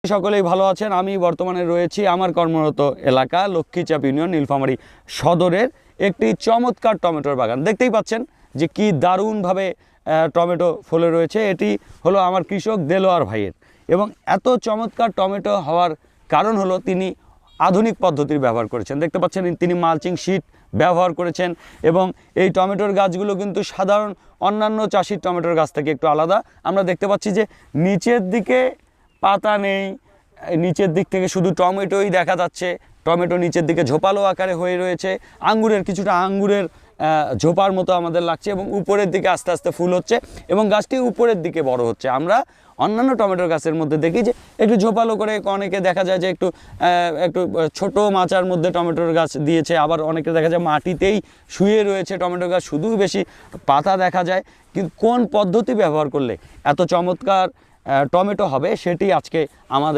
সকলেই ভালো আছেন। আমি বর্তমানে রয়েছি আমার কর্মরত এলাকা লক্ষ্মীচাপ ইউনিয়ন নীলফামারী সদরের একটি চমৎকার টমেটোর বাগান। দেখতেই পাচ্ছেন যে কি দারুণভাবে টমেটো ফলে রয়েছে। এটি হলো আমার কৃষক দেলোয়ার ভাইয়ের, এবং এত চমৎকার টমেটো হওয়ার কারণ হলো তিনি আধুনিক পদ্ধতির ব্যবহার করেছেন। দেখতে পাচ্ছেন তিনি মালচিং শীট ব্যবহার করেছেন, এবং এই টমেটোর গাছগুলো কিন্তু সাধারণ অন্যান্য চাষির টমেটোর গাছ থেকে একটু আলাদা। আমরা দেখতে পাচ্ছি যে নিচের দিকে পাতা নেই, নিচের দিক থেকে শুধু টমেটোই দেখা যাচ্ছে। টমেটো নিচের দিকে ঝোপালো আকারে হয়ে রয়েছে, আঙ্গুরের কিছুটা আঙ্গুরের ঝোপার মতো আমাদের লাগছে, এবং উপরের দিকে আস্তে আস্তে ফুল হচ্ছে এবং গাছটি উপরের দিকে বড় হচ্ছে। আমরা অন্যান্য টমেটোর গাছের মধ্যে দেখি যে একটু ঝোপালো করে, অনেকে দেখা যায় যে একটু ছোট মাচার মধ্যে টমেটোর গাছ দিয়েছে, আবার অনেকে দেখা যায় মাটিতেই শুয়ে রয়েছে টমেটোর গাছ, শুধু বেশি পাতা দেখা যায়। কিন্তু কোন পদ্ধতি ব্যবহার করলে এত চমৎকার টমেটো হবে সেটি আজকে আমাদের